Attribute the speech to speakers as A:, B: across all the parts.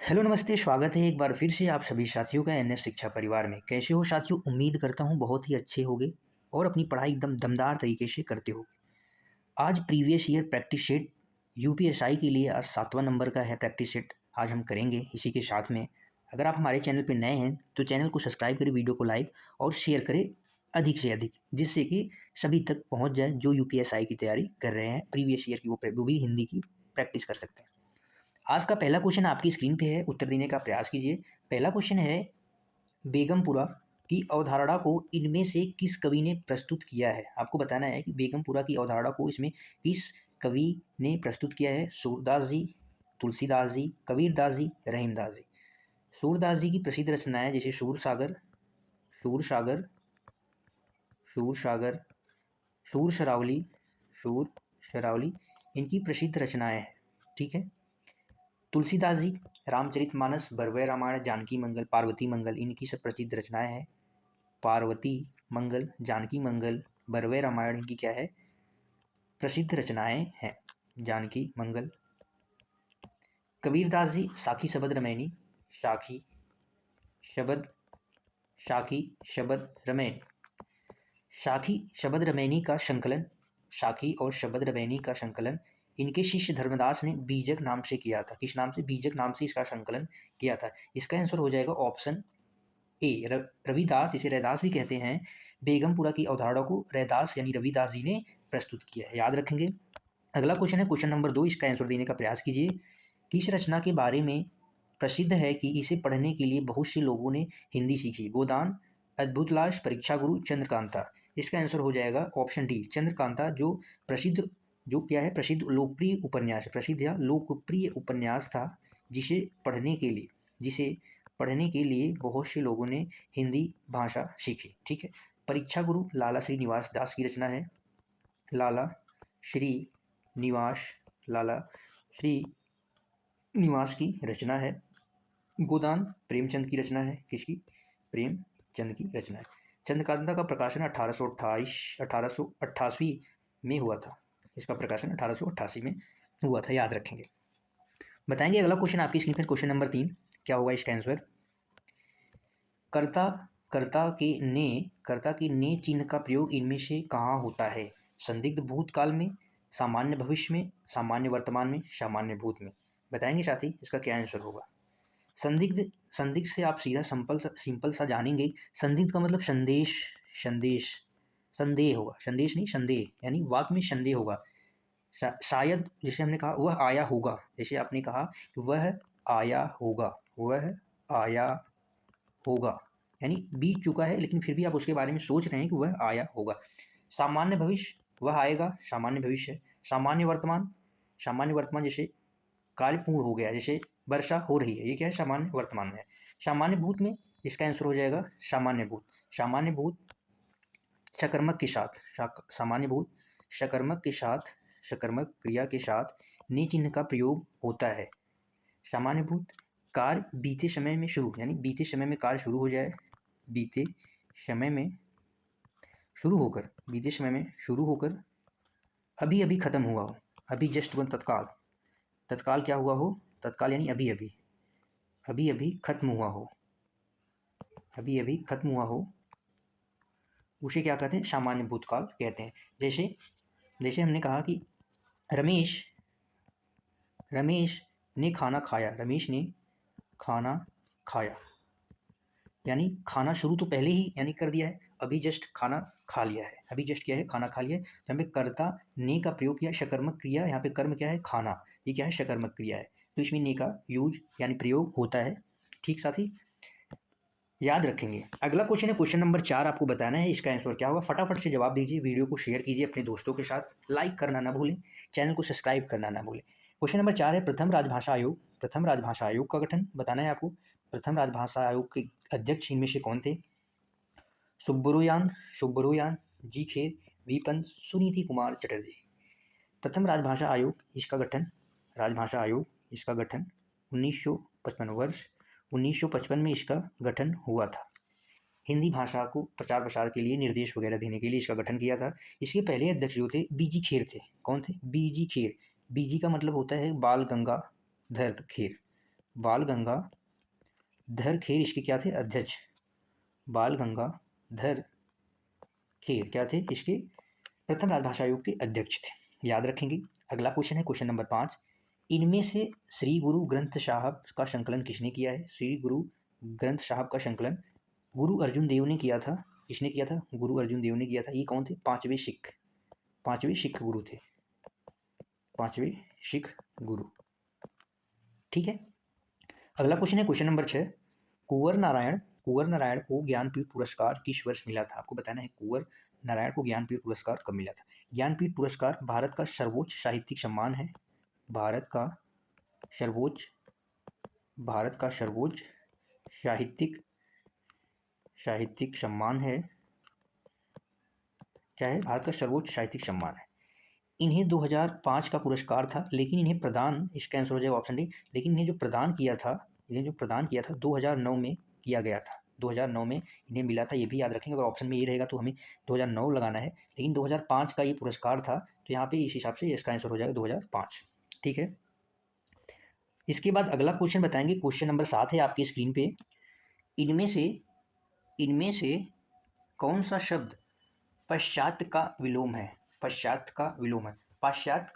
A: Hello नमस्ते, स्वागत है एक बार फिर से आप सभी साथियों का एनएस शिक्षा परिवार में। कैसे हो साथियों? उम्मीद करता हूँ बहुत ही अच्छे होंगे और अपनी पढ़ाई एकदम दमदार तरीके से करते होंगे। आज previous year practice set UPSI के लिए आज 7वां नंबर का है प्रैक्टिस सेट, आज हम करेंगे। इसी के साथ में अगर आप हमारे चैनल पर नए हैं तो चैनल को सब्सक्राइब करें, वीडियो को लाइक और शेयर करें अधिक से अधिक, जिससे कि सभी तक पहुँच जाए जो यूपीएसआई की तैयारी कर रहे हैं प्रीवियस ईयर की, वो भी हिंदी की प्रैक्टिस कर सकते हैं। आज का पहला क्वेश्चन आपकी स्क्रीन पे है, उत्तर देने का प्रयास कीजिए। पहला क्वेश्चन है, बेगमपुरा की अवधारणा को इनमें से किस कवि ने प्रस्तुत किया है? आपको बताना है कि बेगमपुरा की अवधारणा को इसमें किस कवि ने प्रस्तुत किया है। सूरदास जी, तुलसीदास जी, कबीरदास जी, रहीमदास जी। सूरदास जी की प्रसिद्ध रचनाएं जैसे सूरसागर, सूरसागर, सूरसागर, सूर शरावली, सूर शरावली, इनकी प्रसिद्ध रचनाएं हैं। ठीक है। तुलसीदास जी, रामचरितमानस, भरवै रामायण, जानकी मंगल, पार्वती मंगल, इनकी सब प्रसिद्ध रचनाएं हैं। पार्वती मंगल, जानकी मंगल, भरवै रामायण, इनकी क्या है? प्रसिद्ध रचनाएं हैं। जानकी मंगल। कबीरदास जी, साखी शबद रमैनी, साखी शबद, साखी शबद रमैन, साखी शबद रमैनी का संकलन, साखी और शबद रमैनी का संकलन इनके शिष्य धर्मदास ने बीजक नाम से किया था। किस नाम से? बीजक नाम से इसका संकलन किया था। इसका आंसर हो जाएगा ऑप्शन ए, रविदास, जिसे रैदास भी कहते हैं। बेगमपुरा की अवधारणा को रैदास यानी रविदास जी ने प्रस्तुत किया है, याद रखेंगे। अगला क्वेश्चन है क्वेश्चन नंबर 2, इसका आंसर देने का प्रयास कीजिए। किस रचना के बारे में प्रसिद्ध है कि इसे पढ़ने के लिए बहुत से लोगों ने हिंदी सीखी? गोदान, अद्भुत लाश, परीक्षा गुरु, चंद्रकांता। इसका आंसर हो जाएगा ऑप्शन डी, चंद्रकांता, जो प्रसिद्ध, जो क्या है, प्रसिद्ध लोकप्रिय उपन्यास, प्रसिद्ध या लोकप्रिय उपन्यास था, जिसे पढ़ने के लिए बहुत से लोगों ने हिंदी भाषा सीखी। ठीक है। परीक्षा गुरु लाला श्रीनिवास दास की रचना है। लाला श्रीनिवास, लाला श्रीनिवास की रचना है। गोदान प्रेमचंद की रचना है। किसकी? प्रेमचंद की रचना है। चंद्रकांता का प्रकाशन 1888 में हुआ था। इसका प्रकाशन 1888 में हुआ था, याद रखेंगे। बताएंगे अगला क्वेश्चन आपकी स्क्रीन पर, क्वेश्चन नंबर 3 क्या होगा इसका आंसर? कर्ता कर्ता के ने चिन्ह का प्रयोग इनमें से कहाँ होता है? संदिग्ध भूतकाल में, सामान्य भविष्य में, सामान्य वर्तमान में, सामान्य भूत में। बताएंगे साथी इसका क्या आंसर होगा? संदिग्ध, संदिग्ध से आप सीधा सिंपल सा जानेंगे। संदिग्ध का मतलब संदेश, संदेश, संदेह होगा, संदेश नहीं संदेह, यानी वाक्य में संदेह होगा। शायद, जैसे हमने कहा वह आया होगा, जैसे आपने कहा कि वह आया होगा, वह आया होगा, यानी बीत चुका है लेकिन फिर भी आप उसके बारे में सोच रहे हैं कि वह आया होगा। सामान्य भविष्य, वह आएगा, सामान्य भविष्य है। सामान्य वर्तमान, सामान्य वर्तमान जैसे कार्य पूर्ण हो गया, जैसे वर्षा हो रही है, ये क्या है? सामान्य वर्तमान में है। सामान्य भूत में इसका आंसर हो जाएगा सामान्य भूत। सामान्य भूत सकर्मक के साथ, सामान्य भूत सकर्मक के साथ, सकर्मक क्रिया के साथ ने चिन्ह का प्रयोग होता है। सामान्य भूत कार्य बीते समय में शुरू, यानी बीते समय में कार्य शुरू हो जाए, बीते समय में शुरू होकर, बीते समय में शुरू होकर अभी अभी खत्म हुआ हो, अभी जस्ट वन, तत्काल, तत्काल क्या हुआ हो? तत्काल यानी अभी अभी, अभी अभी खत्म हुआ हो, अभी अभी खत्म हुआ हो, उसे क्या कहते हैं? सामान्य भूतकाल कहते हैं। जैसे जैसे हमने कहा कि रमेश रमेश ने खाना खाया, रमेश ने खाना खाया, यानी खाना शुरू तो पहले ही यानी कर दिया है, अभी जस्ट खाना खा लिया है, अभी जस्ट क्या है? खाना खा लिया है। तो यहाँ पे कर्ता ने का प्रयोग किया, सकर्मक क्रिया, यहाँ पे कर्म क्या है? खाना, ये क्या है? सकर्मक क्रिया है, तो इसमें ने का यूज यानी प्रयोग होता है। ठीक साथी, याद रखेंगे। अगला क्वेश्चन है क्वेश्चन नंबर 4, आपको बताना है इसका आंसर क्या होगा। फटाफट से जवाब दीजिए, वीडियो को शेयर कीजिए अपने दोस्तों के साथ, लाइक करना ना भूलें, चैनल को सब्सक्राइब करना ना भूलें। क्वेश्चन नंबर 4 है, प्रथम राजभाषा आयोग, प्रथम राजभाषा आयोग का गठन बताना है आपको। प्रथम राजभाषा आयोग के अध्यक्ष इनमें से कौन थे? सुब्बरुयान, सुब्बरुयान, जी खेर, वीपंत, सुनीति कुमार चटर्जी। प्रथम राजभाषा आयोग इसका गठन, राजभाषा आयोग इसका गठन 1955 वर्ष 1955 में इसका गठन हुआ था। हिंदी भाषा को प्रचार प्रसार के लिए, निर्देश वगैरह देने के लिए इसका गठन किया था। इसके पहले अध्यक्ष जो थे बीजी खेर थे। कौन थे? बीजी खेर। बीजी का मतलब होता है बाल गंगाधर खेर, बाल गंगाधर खेर इसके क्या थे? अध्यक्ष। बाल गंगाधर खेर क्या थे? इसके प्रथम राजभाषा आयोग के अध्यक्ष थे, याद रखेंगे। अगला क्वेश्चन है क्वेश्चन नंबर 5। इनमें से श्री गुरु ग्रंथ साहब का संकलन किसने किया है? श्री गुरु ग्रंथ साहब का संकलन गुरु अर्जुन देव ने किया था। किसने किया था? गुरु अर्जुन देव ने किया था। ये कौन थे? पांचवें सिख गुरु थे, पांचवें सिख गुरु। ठीक है। अगला क्वेश्चन है क्वेश्चन नंबर 6। कुंवर नारायण को ज्ञानपीठ पुरस्कार किस वर्ष मिला था? आपको बताना है कुंवर नारायण को ज्ञानपीठ पुरस्कार कब मिला था। ज्ञानपीठ पुरस्कार भारत का सर्वोच्च साहित्यिक सम्मान है। भारत का सर्वोच्च साहित्यिक सम्मान है। क्या है? भारत का सर्वोच्च साहित्यिक सम्मान है। इन्हें 2005 का पुरस्कार था, लेकिन इन्हें प्रदान, इसका आंसर हो जाएगा ऑप्शन डी। लेकिन इन्हें जो प्रदान किया था 2009 में किया गया था। 2009 में इन्हें मिला था, ये भी याद रखेंगे। अगर ऑप्शन में ये रहेगा तो हमें 2009 लगाना है, लेकिन 2005 का ये पुरस्कार था, तो यहाँ पे इस हिसाब से इसका आंसर हो जाएगा 2005। ठीक है। इसके बाद अगला क्वेश्चन बताएंगे, क्वेश्चन नंबर 7 है आपकी स्क्रीन पे। इनमें से कौन सा शब्द पाश्चात्य का विलोम है? पाश्चात्य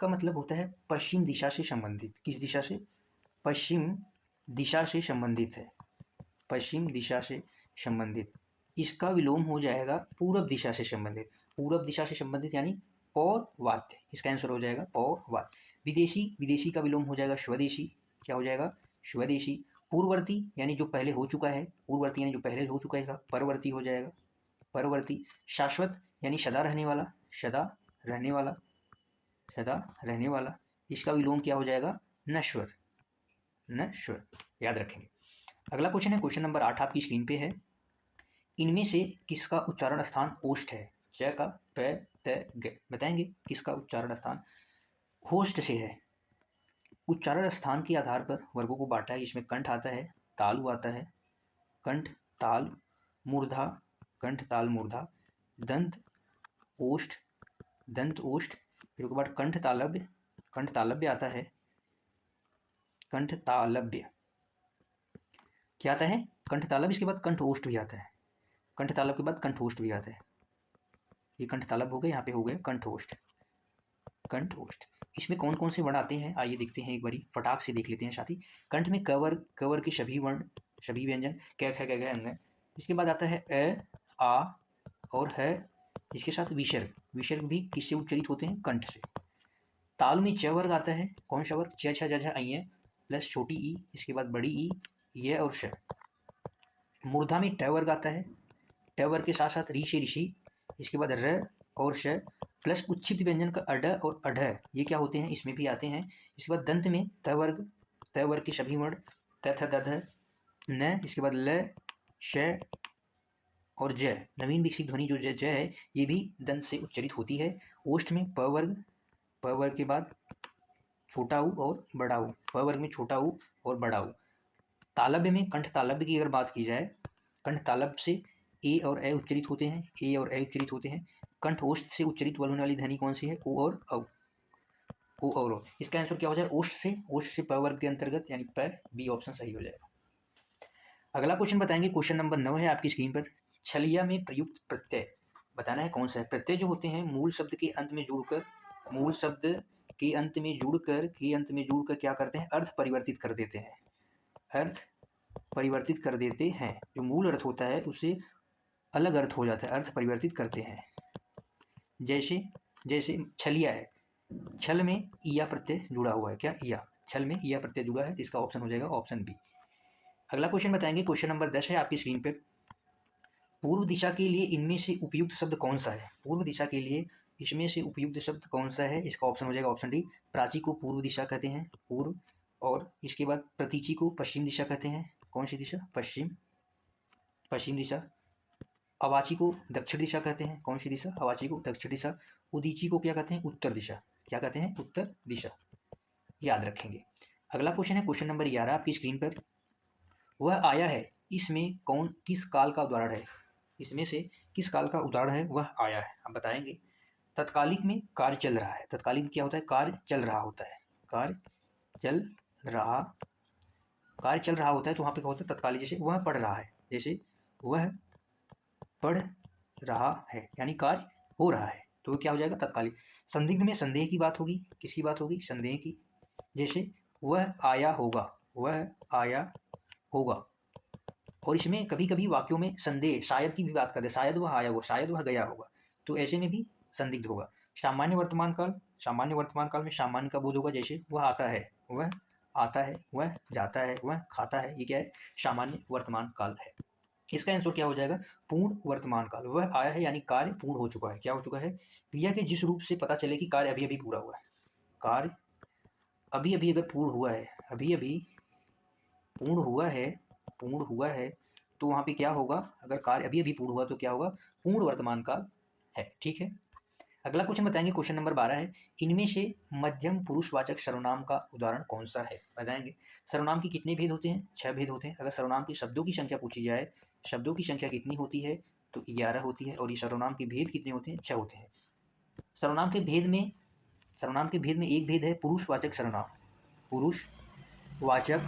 A: का मतलब होता है पश्चिम दिशा से संबंधित। किस दिशा से? पश्चिम दिशा से संबंधित है। पश्चिम दिशा से संबंधित। इसका विलोम हो जाएगा पूर्व दिशा से संबंधित। पूर्व दिशा से संबंधित यानी पौर्वात्य। इसका आंसर हो जाएगा पौर्वात्य। विदेशी का विलोम हो जाएगा स्वदेशी। क्या हो जाएगा? स्वदेशी। पूर्ववर्ती यानी जो पहले हो चुका है, परवर्ती हो जाएगा परवर्ती। शाश्वत यानी सदा रहने वाला। इसका विलोम क्या हो जाएगा? नश्वर। याद रखेंगे। अगला क्वेश्चन है क्वेश्चन नंबर 8 आपकी स्क्रीन पे है। इनमें से किसका उच्चारण स्थान ओष्ठ है? च का, प, त, ग। बताएंगे किसका उच्चारण स्थान होस्ट से है। उच्चारण स्थान के आधार पर वर्गों को बांटा है। इसमें कंठ आता है, तालु आता है, कंठ ताल मूर्धा, दंत ओष्ठ, फिर उसके बाद कंठ तालव्य आता है। कंठ तालव्य क्या आता है? कंठ तालव्य। इसके बाद कंठ ओष्ठ भी आता है। कंठ तालव्य के बाद कंठ ओष्ठ भी आता है। ये कंठ तालव्य हो गए, यहाँ पे हो गए कंठ ओष्ठ। इसमें कौन कौन से वर्ण आते हैं आइए देखते हैं एक बारी, फटाक से देख लेते हैं साथी। कंठ में कवर के सभी वर्ण, सभी व्यंजन, क ख ग घ अंग। इसके बाद आता है अ, आ और है। इसके साथ विसर्ग भी किससे उच्चरित होते हैं? कंठ से। ताल में च वर्ग आता है। कौन सा वर्ग? च छ ज झ अ प्लस छोटी ई, इसके बाद बड़ी ई, य और श। मूर्धा में ट वर्ग आता है। ट वर्ग के साथ साथ री से ऋषि, इसके बाद र और श प्लस उच्छिप्त व्यंजन का अड और अढ, ये क्या होते हैं? इसमें भी आते हैं। इसके बाद दंत में त वर्ग के सभी वर्ण त थ द ध न, इसके बाद ल श और ज। नवीन विकसित ध्वनि जो ज है ये भी दंत से उच्चरित होती है। ओष्ठ में प वर्ग के बाद छोटा ऊ और बड़ा ऊ, प वर्ग में छोटा ऊ और बड़ा ऊ। तालव्य में कंठ तालव्य की अगर बात की जाए, कंठ तालव्य से ए और ए उच्चरित होते हैं। कंठ ओष्ठ से उच्चरित होने वाली ध्वनि कौन सी है? ओ और औ। इसका आंसर क्या हो जाए? ओष्ठ से प वर्ग के अंतर्गत यानी प, बी ऑप्शन सही हो जाएगा। अगला क्वेश्चन बताएंगे, क्वेश्चन नंबर 9 है आपकी स्क्रीन पर। छलिया में प्रयुक्त प्रत्यय बताना है कौन सा है। प्रत्यय जो होते हैं मूल शब्द के अंत में जुड़कर क्या करते हैं? अर्थ परिवर्तित कर देते हैं। जो मूल अर्थ होता है उससे अलग अर्थ हो जाता है, अर्थ परिवर्तित करते हैं। जैसे छलिया है, छल में ईया प्रत्यय जुड़ा हुआ है। क्या? ईया। छल में ईया प्रत्यय जुड़ा है, इसका ऑप्शन हो जाएगा ऑप्शन बी। अगला क्वेश्चन बताएंगे, क्वेश्चन नंबर 10 है आपकी स्क्रीन पे। पूर्व दिशा के लिए इनमें से उपयुक्त शब्द कौन सा है? पूर्व दिशा के लिए इसमें से उपयुक्त शब्द कौन सा है? इसका ऑप्शन हो जाएगा ऑप्शन डी। प्राची को पूर्व दिशा कहते हैं, पूर्व। और इसके बाद प्रतीची को पश्चिम दिशा कहते हैं। कौन सी दिशा? पश्चिम दिशा। अवाची को दक्षिण दिशा कहते हैं। कौन सी दिशा? अवाची को दक्षिण दिशा। उदीची को क्या कहते हैं? उत्तर दिशा। क्या कहते हैं? उत्तर दिशा। याद रखेंगे। अगला क्वेश्चन है क्वेश्चन नंबर 11 आपकी स्क्रीन पर। वह आया है, इसमें किस काल का उदाहरण है? इसमें से किस काल का उदाहरण है? वह आया है। हम बताएंगे। तत्कालिक में कार्य चल रहा है। तत्कालिक क्या होता है? कार्य चल रहा होता है। कार्य चल रहा कार्य चल रहा होता है तो वहाँ पे क्या होता है तत्कालीन, जैसे वह पढ़ रहा है, जैसे वह पढ़ रहा है यानी कार्य हो रहा है, तो क्या हो जाएगा तत्कालीन। संदिग्ध में संदेह की बात होगी, किसकी बात होगी, संदेह की, जैसे वह आया होगा, वह आया होगा। और इसमें कभी कभी वाक्यों में संदेह शायद की भी बात कर दे, शायद वह आया होगा, शायद वह गया होगा, तो ऐसे में भी संदिग्ध होगा। सामान्य वर्तमान काल, सामान्य वर्तमान काल में सामान्य का बोध होगा, जैसे वह आता है, वह आता है, वह जाता है, वह खाता है, ये क्या है सामान्य वर्तमान काल है। इसका आंसर क्या हो जाएगा पूर्ण वर्तमान काल। वह आया है यानी कार्य पूर्ण हो चुका है, क्या हो चुका है, क्रिया के जिस रूप से पता चले कि कार्य अभी अभी पूरा हुआ है, कार्य अभी अभी अगर पूर्ण हुआ है, अभी अभी पूर्ण हुआ है, पूर्ण हुआ है, तो वहाँ पे क्या होगा, अगर कार्य अभी अभी पूर्ण हुआ तो क्या होगा पूर्ण वर्तमान काल है। ठीक है, अगला क्वेश्चन बताएंगे, क्वेश्चन नंबर 12 है, इनमें से मध्यम पुरुषवाचक सर्वनाम का उदाहरण कौन सा है, बताएंगे। सर्वनाम के कितने भेद होते हैं, 6 भेद होते हैं। अगर सर्वनाम की शब्दों की संख्या पूछी जाए, शब्दों की संख्या कितनी होती है, तो 11 होती है। और ये सर्वनाम के भेद कितने होते हैं, 6 होते हैं। सर्वनाम के भेद में, सर्वनाम के भेद में एक भेद है पुरुषवाचक सर्वनाम, पुरुषवाचक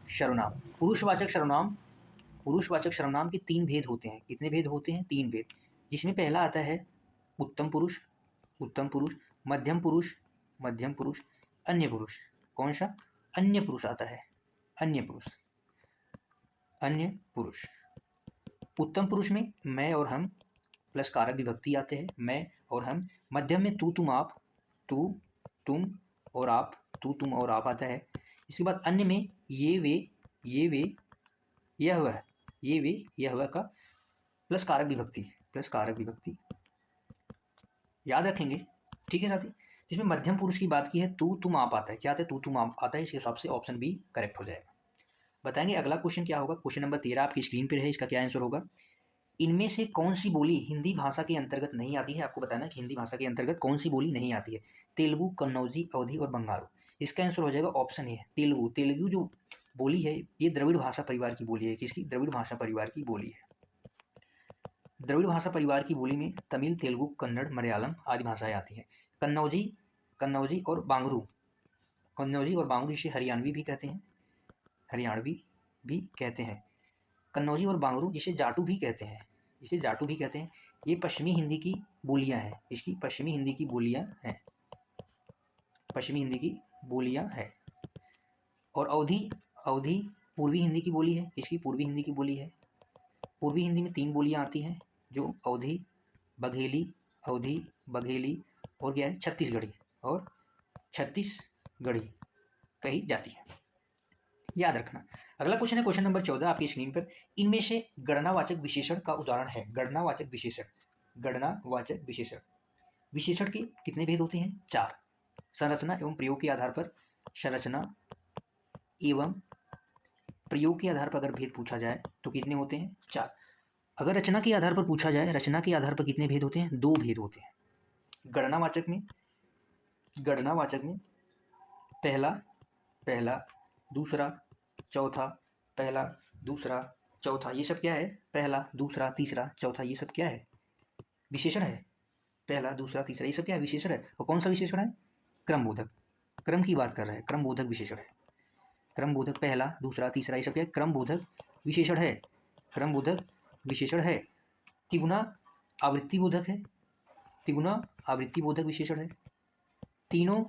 A: सर्वनाम, पुरुषवाचक सर्वनाम, पुरुषवाचक सर्वनाम के 3 भेद होते हैं। कितने भेद होते हैं, 3 भेद, जिसमें पहला आता है उत्तम पुरुष, उत्तम पुरुष, मध्यम पुरुष, मध्यम पुरुष, अन्य पुरुष। कौन सा, अन्य पुरुष आता है, अन्य पुरुष, अन्य पुरुष। उत्तम पुरुष में मैं और हम प्लस कारक विभक्ति आते हैं, मैं और हम। मध्यम में तू तुम आप, तू तुम और आप, तू तुम और आप आता है। इसके बाद अन्य में ये वे, ये वे, यह वह, ये वे यह वह का प्लस कारक विभक्ति, प्लस कारक विभक्ति याद रखेंगे। ठीक है साथी, जिसमें मध्यम पुरुष की बात की है तू तुम आप आता है, क्या आता है तू तुम आप आता है, इस हिसाब से ऑप्शन बी करेक्ट हो जाएगा। बताएंगे अगला क्वेश्चन क्या होगा, क्वेश्चन नंबर 13 आपकी स्क्रीन पर है, इसका क्या आंसर होगा, इनमें से कौन सी बोली हिंदी भाषा के अंतर्गत नहीं आती है, आपको बताना कि हिंदी भाषा के अंतर्गत कौन सी बोली नहीं आती है। तेलुगु, कन्नौजी, अवधी और बंगारू। इसका आंसर हो जाएगा ऑप्शन ए तेलुगु। तेलुगु जो बोली है ये द्रविड़ भाषा परिवार की बोली है, किसकी, द्रविड़ भाषा परिवार की बोली है। द्रविड़ भाषा परिवार की बोली में तमिल, तेलुगु, कन्नड़, मलयालम आदि भाषाएं आती हैं। कन्नौजी, कन्नौजी और बांगरू, कन्नौजी और बांगरू जिसे हरियाणवी भी कहते हैं, हरियाणवी भी कहते हैं। कन्नौजी और बांगरू जिसे जाटू भी कहते हैं, जिसे जाटू भी कहते हैं, ये पश्चिमी हिंदी की बोलियां हैं, इसकी पश्चिमी हिंदी की बोलियां हैं, पश्चिमी हिंदी की बोलियां हैं। और अवधी, अवधी पूर्वी हिंदी की बोली है, इसकी पूर्वी हिंदी की बोली है। पूर्वी हिंदी में 3 बोलियां आती हैं, जो अवधी, बघेली, अवधी, बघेली और क्या है छत्तीसगढ़ी, और छत्तीसगढ़ी कही जाती है, याद रखना। अगला क्वेश्चन है क्वेश्चन नंबर 14 आपकी स्क्रीन पर, इनमें से गणनावाचक विशेषण का उदाहरण है। गणनावाचक विशेषण, गणनावाचक विशेषण, विशेषण के कितने भेद होते हैं, 4। संरचना एवं प्रयोग के आधार पर, संरचना एवं प्रयोग के आधार पर अगर भेद पूछा जाए तो कितने होते हैं, 4। अगर रचना के आधार पर पूछा जाए, रचना के आधार पर कितने भेद होते हैं, 2 भेद होते हैं। गणनावाचक में, गणनावाचक में पहला, पहला, दूसरा, चौथा, पहला, दूसरा, चौथा, ये सब क्या है, पहला, दूसरा, तीसरा, चौथा, ये सब क्या है, विशेषण है। पहला, दूसरा, तीसरा, ये सब क्या है, विशेषण है। और कौन सा विशेषण है, क्रमबोधक, क्रम की बात कर रहे हैं, क्रमबोधक विशेषण है। क्रमबोधक, पहला, दूसरा, तीसरा, ये सब क्या है, क्रमबोधक विशेषण है, क्रमबोधक विशेषण है। तिगुना आवृत्ति बोधक है, तिगुना आवृत्ति बोधक विशेषण है। तीनों,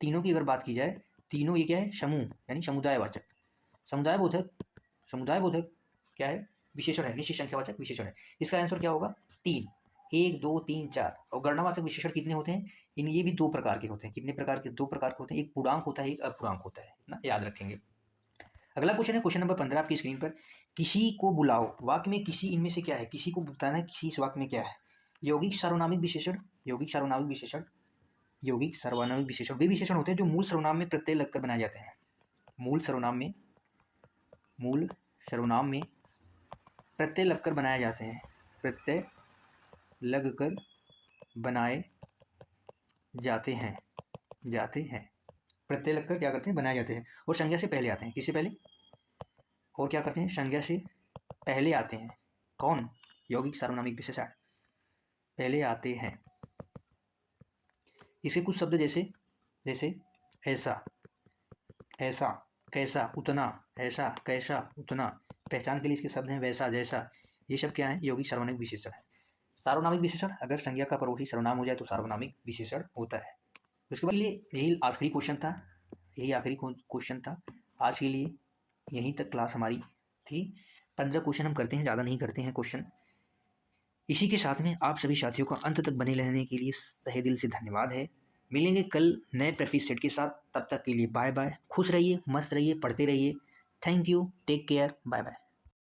A: तीनों की अगर बात की जाए, तीनों ये क्या है, समूह यानी समुदायवाचक, समुदाय बोधक, समुदाय बोधक क्या है, विशेषण है, निश्चित संख्यावाचक विशेषण है। इसका आंसर क्या होगा, 3, 1, 2, 3, 4। और गणनावाचक विशेषण कितने होते हैं, इन ये भी 2 प्रकार के होते हैं। कितने प्रकार के, 2 प्रकार के होते हैं, एक पूर्णांक होता है, एक अपूर्णांक होता है ना, याद रखेंगे। अगला क्वेश्चन है क्वेश्चन नंबर 15 आपकी स्क्रीन पर, किसी को बुलाओ, वाक्य में किसी इनमें से क्या है, किसी को बताना है किसी इस वाक्य में क्या है। यौगिक सार्वनामिक विशेषण, यौगिक सार्वनामिक विशेषण, यौगिक सर्वनामिक विशेषण वे विशेषण होते हैं जो मूल सर्वनाम में प्रत्यय लगकर बनाए जाते हैं। मूल सर्वनाम में, मूल सर्वनाम में प्रत्यय लगकर बनाए जाते हैं, प्रत्यय लगकर बनाए जाते हैं, जाते हैं, प्रत्यय लगकर क्या करते हैं, बनाए जाते हैं। और संज्ञा से पहले आते हैं, किससे पहले, और क्या करते हैं, संज्ञा से पहले आते हैं। कौन, यौगिक सार्वनामिक विशेषण पहले आते हैं। इसे कुछ शब्द जैसे, जैसे ऐसा, ऐसा, कैसा, उतना, ऐसा, कैसा, उतना। पहचान के लिए इसके शब्द हैं वैसा, जैसा। ये सब क्या है? यौगिक सार्वनामिक विशेषण है। सार्वनामिक विशेषण, अगर संज्ञा का पड़ोसी सर्वनाम हो जाए तो सार्वनामिक विशेषण होता है। उसके बाद के लिए यही आखिरी क्वेश्चन था, यही आखिरी क्वेश्चन था आज के लिए। यहीं तक क्लास हमारी थी। 15 क्वेश्चन हम करते हैं, ज़्यादा नहीं करते हैं क्वेश्चन। इसी के साथ में आप सभी साथियों का अंत तक बने रहने के लिए तहे दिल से धन्यवाद है। मिलेंगे कल नए प्रैक्टिस सेट के साथ। तब तक के लिए बाय बाय। खुश रहिए, मस्त रहिए, पढ़ते रहिए। Thank you, take care, bye bye.